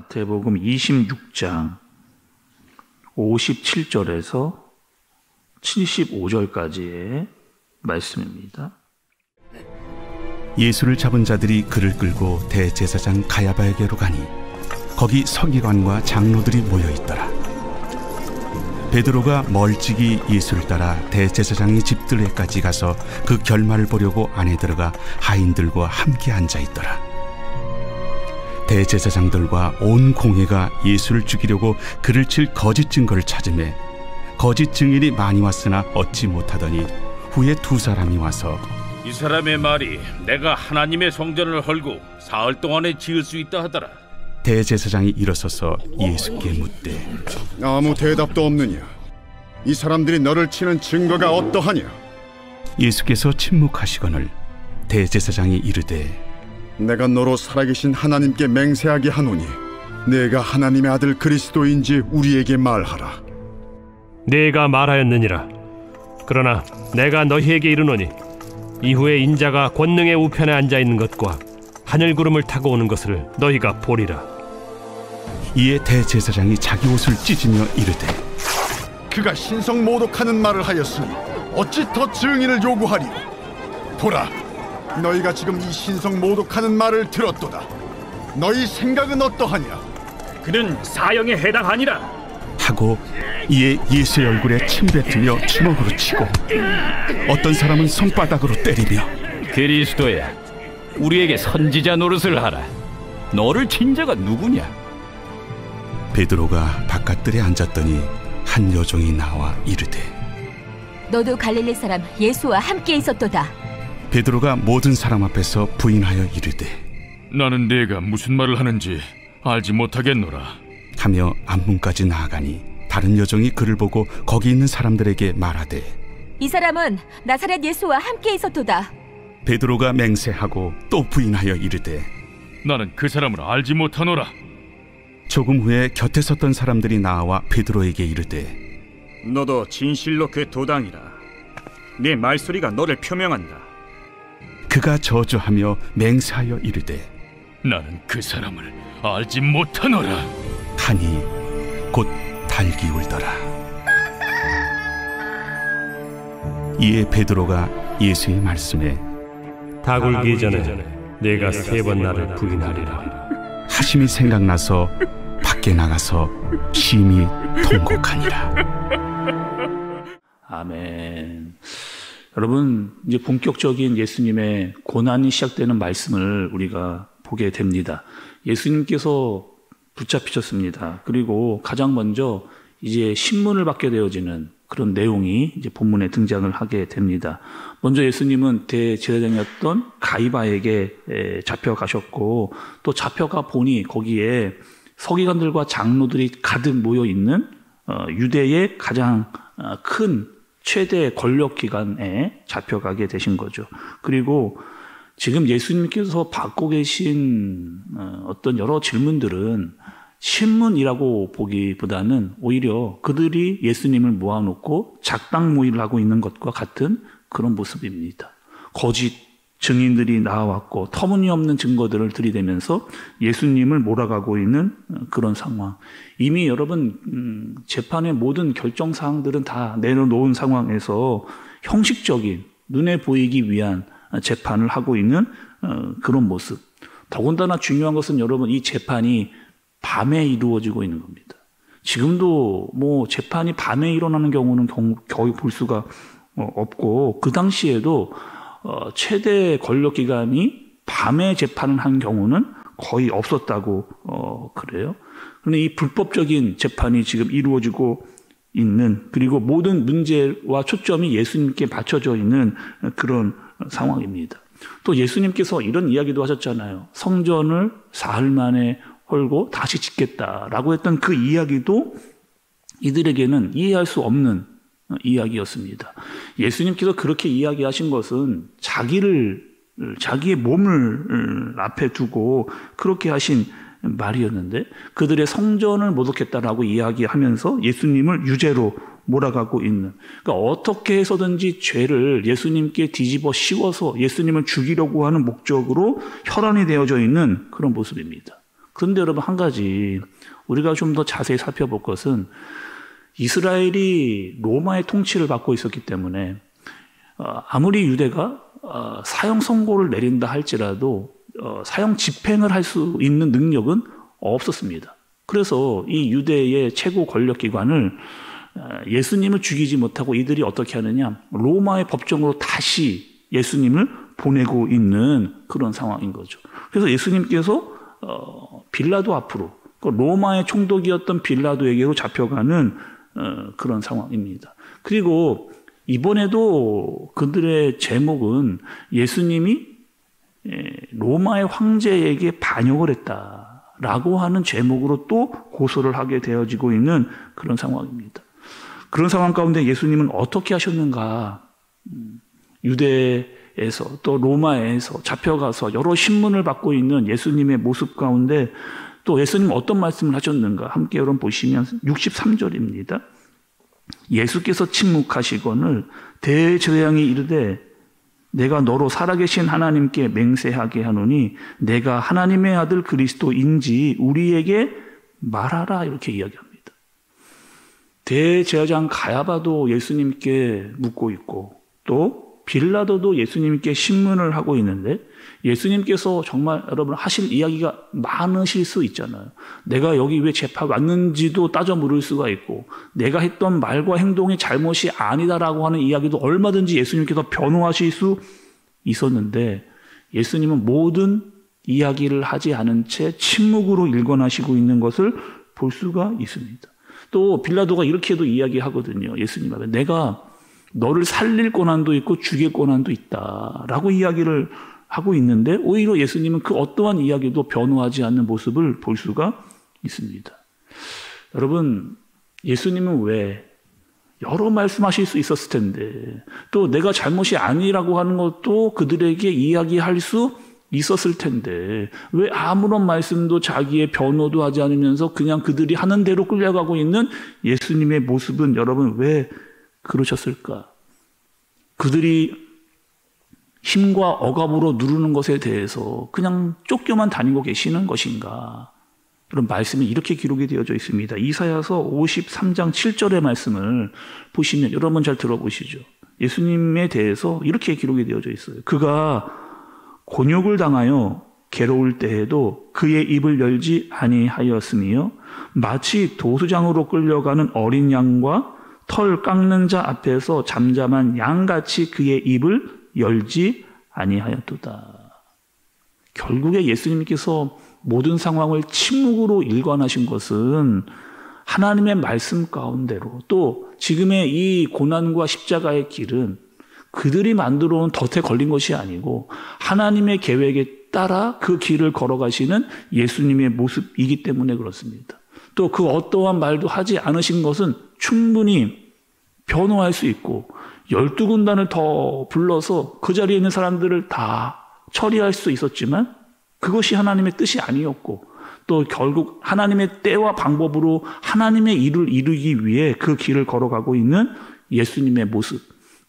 마태복음 26장 57절에서 75절까지의 말씀입니다. 예수를 잡은 자들이 그를 끌고 대제사장 가야바에게로 가니 거기 서기관과 장로들이 모여 있더라. 베드로가 멀찍이 예수를 따라 대제사장의 집들에까지 가서 그 결말을 보려고 안에 들어가 하인들과 함께 앉아 있더라. 대제사장들과 온 공회가 예수를 죽이려고 그를 칠 거짓 증거를 찾으매 거짓 증인이 많이 왔으나 얻지 못하더니 후에 두 사람이 와서 이 사람의 말이 내가 하나님의 성전을 헐고 사흘 동안에 지을 수 있다 하더라. 대제사장이 일어서서 예수께 묻되 아무 대답도 없느냐? 이 사람들이 너를 치는 증거가 어떠하냐? 예수께서 침묵하시거늘 대제사장이 이르되 내가 너로 살아계신 하나님께 맹세하게 하노니 내가 하나님의 아들 그리스도인지 우리에게 말하라. 내가 말하였느니라. 그러나 내가 너희에게 이르노니 이후에 인자가 권능의 우편에 앉아있는 것과 하늘 구름을 타고 오는 것을 너희가 보리라. 이에 대제사장이 자기 옷을 찢으며 이르되 그가 신성 모독하는 말을 하였으니 어찌 더 증인을 요구하리요? 보라, 너희가 지금 이 신성 모독하는 말을 들었도다. 너희 생각은 어떠하냐? 그는 사형에 해당하니라 하고 이에 예수의 얼굴에 침 뱉으며 주먹으로 치고 어떤 사람은 손바닥으로 때리며 그리스도야, 우리에게 선지자 노릇을 하라. 너를 친 자가 누구냐? 베드로가 바깥들에 앉았더니 한 여종이 나와 이르되 너도 갈릴리 사람 예수와 함께 있었도다. 베드로가 모든 사람 앞에서 부인하여 이르되 나는 네가 무슨 말을 하는지 알지 못하겠노라 하며 앞문까지 나아가니 다른 여종이 그를 보고 거기 있는 사람들에게 말하되 이 사람은 나사렛 예수와 함께 있었도다. 베드로가 맹세하고 또 부인하여 이르되 나는 그 사람을 알지 못하노라. 조금 후에 곁에 섰던 사람들이 나와 베드로에게 이르되 너도 진실로 그 도당이라. 네 말소리가 너를 표명한다. 그가 저주하며 맹세하여 이르되 나는 그 사람을 알지 못하노라 하니 곧 달기 울더라. 이에 베드로가 예수의 말씀에 닭 울기 전에 내가 3번 나를 부인하리라 하심이 생각나서 밖에 나가서 심히 통곡하니라. 아멘. 여러분, 이제 본격적인 예수님의 고난이 시작되는 말씀을 우리가 보게 됩니다. 예수님께서 붙잡히셨습니다. 그리고 가장 먼저 이제 신문을 받게 되어지는 그런 내용이 이제 본문에 등장을 하게 됩니다. 먼저 예수님은 대제사장이었던 가이바에게 잡혀가셨고 또 잡혀가 보니 거기에 서기관들과 장로들이 가득 모여 있는 유대의 가장 큰 최대 권력기관에 잡혀가게 되신 거죠. 그리고 지금 예수님께서 받고 계신 어떤 여러 질문들은 신문이라고 보기보다는 오히려 그들이 예수님을 모아놓고 작당 모의를 하고 있는 것과 같은 그런 모습입니다. 거짓 증인들이 나와왔고 터무니없는 증거들을 들이대면서 예수님을 몰아가고 있는 그런 상황. 이미 여러분 재판의 모든 결정사항들은 다 내려놓은 상황에서 형식적인 눈에 보이기 위한 재판을 하고 있는 그런 모습. 더군다나 중요한 것은 여러분 이 재판이 밤에 이루어지고 있는 겁니다. 지금도 뭐 재판이 밤에 일어나는 경우는 거의 볼 수가 없고 그 당시에도 최대 권력기관이 밤에 재판을 한 경우는 거의 없었다고 그래요. 그런데 이 불법적인 재판이 지금 이루어지고 있는 그리고 모든 문제와 초점이 예수님께 받쳐져 있는 그런 상황입니다. 또 예수님께서 이런 이야기도 하셨잖아요. 성전을 사흘 만에 헐고 다시 짓겠다라고 했던 그 이야기도 이들에게는 이해할 수 없는 이야기였습니다. 예수님께서 그렇게 이야기하신 것은 자기의 몸을 앞에 두고 그렇게 하신 말이었는데 그들의 성전을 모독했다라고 이야기하면서 예수님을 유죄로 몰아가고 있는, 그러니까 어떻게 해서든지 죄를 예수님께 뒤집어 씌워서 예수님을 죽이려고 하는 목적으로 혈안이 되어져 있는 그런 모습입니다. 그런데 여러분, 한 가지 우리가 좀 더 자세히 살펴볼 것은 이스라엘이 로마의 통치를 받고 있었기 때문에 아무리 유대가 사형 선고를 내린다 할지라도 사형 집행을 할 수 있는 능력은 없었습니다. 그래서 이 유대의 최고 권력기관을 예수님을 죽이지 못하고 이들이 어떻게 하느냐, 로마의 법정으로 다시 예수님을 보내고 있는 그런 상황인 거죠. 그래서 예수님께서 빌라도 앞으로, 로마의 총독이었던 빌라도에게로 잡혀가는 그런 상황입니다. 그리고 이번에도 그들의 제목은 예수님이 로마의 황제에게 반역을 했다라고 하는 제목으로 또 고소를 하게 되어지고 있는 그런 상황입니다. 그런 상황 가운데 예수님은 어떻게 하셨는가? 유대에서 또 로마에서 잡혀가서 여러 신문을 받고 있는 예수님의 모습 가운데 또 예수님 어떤 말씀을 하셨는가? 함께 여러분 보시면 63절입니다. 예수께서 침묵하시거늘 대제사장이 이르되 내가 너로 살아계신 하나님께 맹세하게 하노니 내가 하나님의 아들 그리스도인지 우리에게 말하라, 이렇게 이야기합니다. 대제사장 가야바도 예수님께 묻고 있고 또 빌라도도 예수님께 신문을 하고 있는데 예수님께서 정말 여러분 하실 이야기가 많으실 수 있잖아요. 내가 여기 왜 재판 왔는지도 따져 물을 수가 있고 내가 했던 말과 행동이 잘못이 아니다라고 하는 이야기도 얼마든지 예수님께서 변호하실 수 있었는데 예수님은 모든 이야기를 하지 않은 채 침묵으로 일관하시고 있는 것을 볼 수가 있습니다. 또 빌라도가 이렇게도 이야기하거든요. 예수님 앞에 내가 너를 살릴 권한도 있고 죽일 권한도 있다라고 이야기를 하고 있는데 오히려 예수님은 그 어떠한 이야기도 변호하지 않는 모습을 볼 수가 있습니다. 여러분, 예수님은 왜 여러 말씀하실 수 있었을 텐데 또 내가 잘못이 아니라고 하는 것도 그들에게 이야기할 수 있었을 텐데 왜 아무런 말씀도 자기의 변호도 하지 않으면서 그냥 그들이 하는 대로 끌려가고 있는 예수님의 모습은 여러분 왜 그러셨을까? 그들이 힘과 억압으로 누르는 것에 대해서 그냥 쫓겨만 다니고 계시는 것인가? 그런 말씀이 이렇게 기록이 되어져 있습니다. 이사야서 53장 7절의 말씀을 보시면 여러분 잘 들어보시죠. 예수님에 대해서 이렇게 기록이 되어져 있어요. 그가 곤욕을 당하여 괴로울 때에도 그의 입을 열지 아니하였으며 마치 도수장으로 끌려가는 어린 양과 털 깎는 자 앞에서 잠잠한 양같이 그의 입을 열지 아니하였도다. 결국에 예수님께서 모든 상황을 침묵으로 일관하신 것은 하나님의 말씀 가운데로 또 지금의 이 고난과 십자가의 길은 그들이 만들어 온 덫에 걸린 것이 아니고 하나님의 계획에 따라 그 길을 걸어가시는 예수님의 모습이기 때문에 그렇습니다. 또 그 어떠한 말도 하지 않으신 것은 충분히 변호할 수 있고 12군단을 더 불러서 그 자리에 있는 사람들을 다 처리할 수 있었지만 그것이 하나님의 뜻이 아니었고 또 결국 하나님의 때와 방법으로 하나님의 일을 이루기 위해 그 길을 걸어가고 있는 예수님의 모습,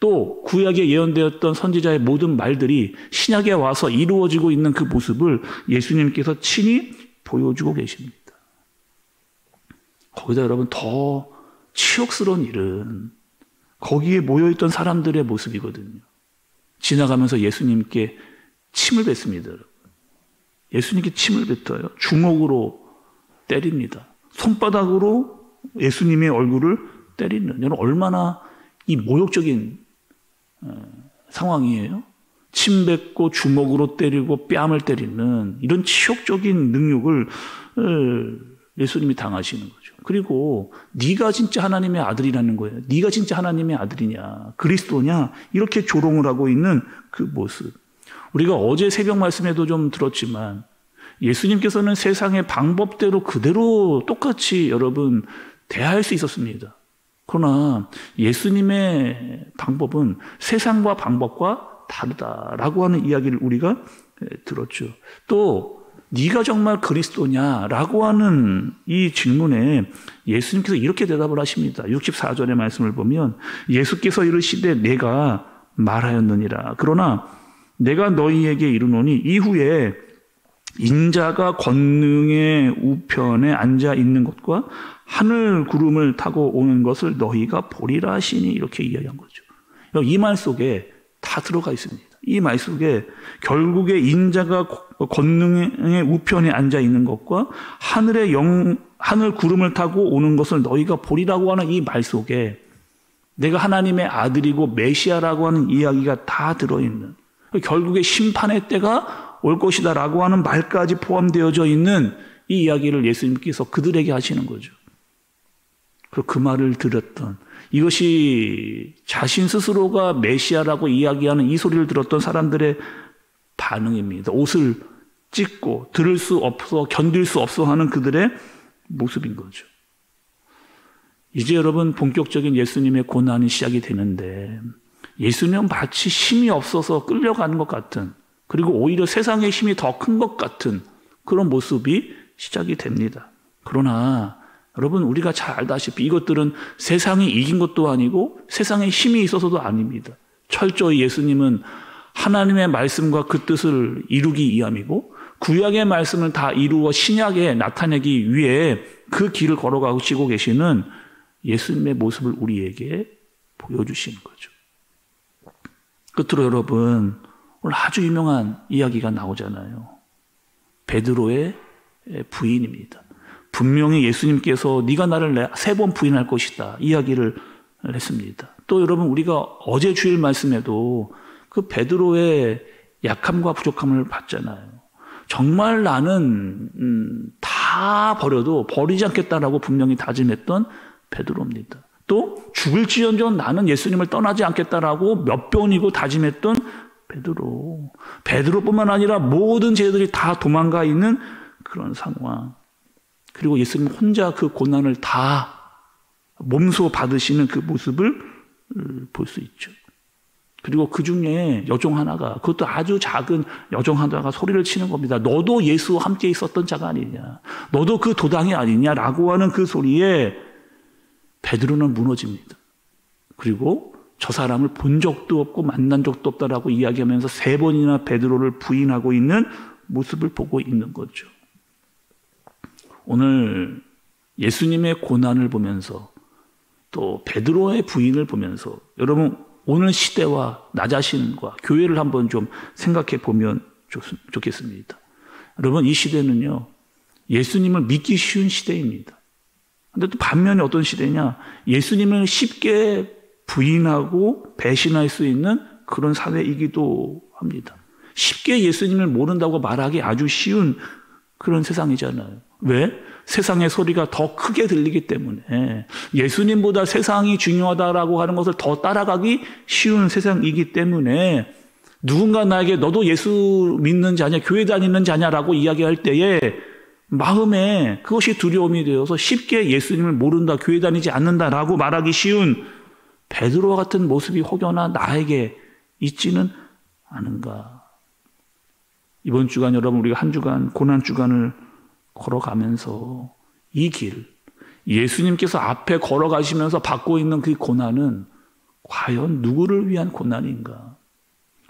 또 구약에 예언되었던 선지자의 모든 말들이 신약에 와서 이루어지고 있는 그 모습을 예수님께서 친히 보여주고 계십니다. 거기다 여러분 더 치욕스러운 일은 거기에 모여있던 사람들의 모습이거든요. 지나가면서 예수님께 침을 뱉습니다. 예수님께 침을 뱉어요. 주먹으로 때립니다. 손바닥으로 예수님의 얼굴을 때리는, 여러분 얼마나 이 모욕적인 상황이에요. 침 뱉고 주먹으로 때리고 뺨을 때리는 이런 치욕적인 능력을 예수님이 당하시는 거죠. 그리고 네가 진짜 하나님의 아들이라는 거예요. 네가 진짜 하나님의 아들이냐, 그리스도냐, 이렇게 조롱을 하고 있는 그 모습. 우리가 어제 새벽 말씀에도 좀 들었지만 예수님께서는 세상의 방법대로 그대로 똑같이 여러분 대할 수 있었습니다. 그러나 예수님의 방법은 세상과 방법과 다르다라고 하는 이야기를 우리가 들었죠. 또 네가 정말 그리스도냐라고 하는 이 질문에 예수님께서 이렇게 대답을 하십니다. 64절의 말씀을 보면 예수께서 이르시되 내가 말하였느니라. 그러나 내가 너희에게 이르노니 이후에 인자가 권능의 우편에 앉아 있는 것과 하늘 구름을 타고 오는 것을 너희가 보리라 하시니 이렇게 이야기한 거죠. 이 말 속에 다 들어가 있습니다. 이 말 속에 결국에 인자가 권능의 우편에 앉아 있는 것과 하늘 구름을 타고 오는 것을 너희가 보리라고 하는 이 말 속에 내가 하나님의 아들이고 메시아라고 하는 이야기가 다 들어있는, 결국에 심판의 때가 올 것이다라고 하는 말까지 포함되어져 있는 이 이야기를 예수님께서 그들에게 하시는 거죠. 그 말을 들었던, 이것이 자신 스스로가 메시아라고 이야기하는 이 소리를 들었던 사람들의 반응입니다. 옷을 찢고 들을 수 없어, 견딜 수 없어 하는 그들의 모습인 거죠. 이제 여러분 본격적인 예수님의 고난이 시작이 되는데, 예수님은 마치 힘이 없어서 끌려가는 것 같은, 그리고 오히려 세상의 힘이 더 큰 것 같은 그런 모습이 시작이 됩니다. 그러나 여러분, 우리가 잘 알다시피 이것들은 세상이 이긴 것도 아니고 세상에 힘이 있어서도 아닙니다. 철저히 예수님은 하나님의 말씀과 그 뜻을 이루기 위함이고 구약의 말씀을 다 이루어 신약에 나타내기 위해 그 길을 걸어가시고 계시는 예수님의 모습을 우리에게 보여주시는 거죠. 끝으로 여러분, 오늘 아주 유명한 이야기가 나오잖아요. 베드로의 부인입니다. 분명히 예수님께서 네가 나를 3번 부인할 것이다 이야기를 했습니다. 또 여러분, 우리가 어제 주일 말씀에도 그 베드로의 약함과 부족함을 봤잖아요. 정말 나는 다 버려도 버리지 않겠다라고 분명히 다짐했던 베드로입니다. 또 죽을지언정 나는 예수님을 떠나지 않겠다라고 몇 번이고 다짐했던 베드로뿐만 아니라 모든 제자들이 다 도망가 있는 그런 상황. 그리고 예수님 혼자 그 고난을 다 몸소 받으시는 그 모습을 볼 수 있죠. 그리고 그 중에 여종 하나가, 그것도 아주 작은 여종 하나가 소리를 치는 겁니다. 너도 예수와 함께 있었던 자가 아니냐, 너도 그 도당이 아니냐라고 하는 그 소리에 베드로는 무너집니다. 그리고 저 사람을 본 적도 없고 만난 적도 없다라고 이야기하면서 3번이나 베드로를 부인하고 있는 모습을 보고 있는 거죠. 오늘 예수님의 고난을 보면서 또 베드로의 부인을 보면서 여러분, 오늘 시대와 나 자신과 교회를 한번 좀 생각해 보면 좋겠습니다. 여러분, 이 시대는요, 예수님을 믿기 쉬운 시대입니다. 근데 또 반면에 어떤 시대냐, 예수님을 쉽게 부인하고 배신할 수 있는 그런 사회이기도 합니다. 쉽게 예수님을 모른다고 말하기 아주 쉬운 그런 세상이잖아요. 왜? 세상의 소리가 더 크게 들리기 때문에, 예수님보다 세상이 중요하다라고 하는 것을 더 따라가기 쉬운 세상이기 때문에, 누군가 나에게 너도 예수 믿는 자냐, 교회 다니는 자냐라고 이야기할 때에 마음에 그것이 두려움이 되어서 쉽게 예수님을 모른다, 교회 다니지 않는다라고 말하기 쉬운 베드로와 같은 모습이 혹여나 나에게 있지는 않은가. 이번 주간 여러분, 우리가 한 주간 고난 주간을 걸어가면서 이 길, 예수님께서 앞에 걸어가시면서 받고 있는 그 고난은 과연 누구를 위한 고난인가?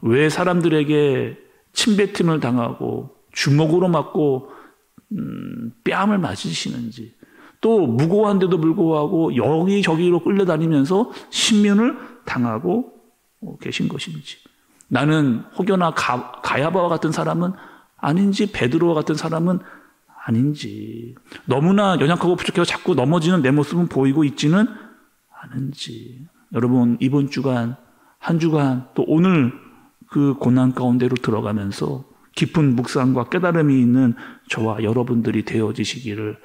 왜 사람들에게 침뱉음을 당하고 주먹으로 맞고 뺨을 맞으시는지, 또 무고한데도 불구하고 여기저기로 끌려다니면서 신문을 당하고 계신 것인지, 나는 혹여나 가야바와 같은 사람은 아닌지, 베드로와 같은 사람은 아닌지, 너무나 연약하고 부족해서 자꾸 넘어지는 내 모습은 보이고 있지는 않은지. 여러분, 이번 주간, 한 주간, 또 오늘 그 고난 가운데로 들어가면서 깊은 묵상과 깨달음이 있는 저와 여러분들이 되어지시기를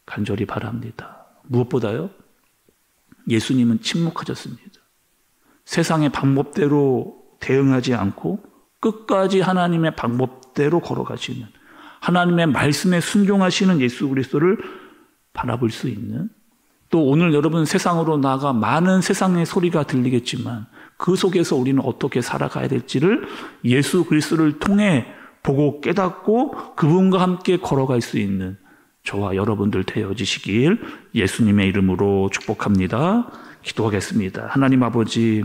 간절히 바랍니다. 무엇보다요, 예수님은 침묵하셨습니다. 세상의 방법대로 대응하지 않고 끝까지 하나님의 방법대로 걸어가시는, 하나님의 말씀에 순종하시는 예수 그리스도를 바라볼 수 있는, 또 오늘 여러분 세상으로 나아가 많은 세상의 소리가 들리겠지만 그 속에서 우리는 어떻게 살아가야 될지를 예수 그리스도를 통해 보고 깨닫고 그분과 함께 걸어갈 수 있는 저와 여러분들 되어지시길 예수님의 이름으로 축복합니다. 기도하겠습니다. 하나님 아버지,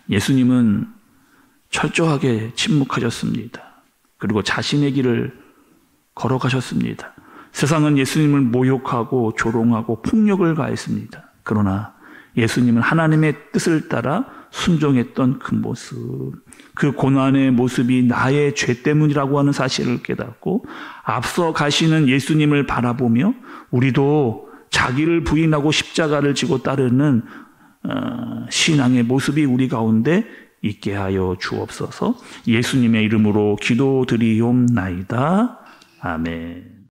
예수님은 철저하게 침묵하셨습니다. 그리고 자신의 길을 걸어가셨습니다. 세상은 예수님을 모욕하고 조롱하고 폭력을 가했습니다. 그러나 예수님은 하나님의 뜻을 따라 순종했던 그 모습, 그 고난의 모습이 나의 죄 때문이라고 하는 사실을 깨닫고 앞서 가시는 예수님을 바라보며 우리도 자기를 부인하고 십자가를 지고 따르는 신앙의 모습이 우리 가운데 있게 하여 주옵소서. 예수님의 이름으로 기도드리옵나이다. 아멘.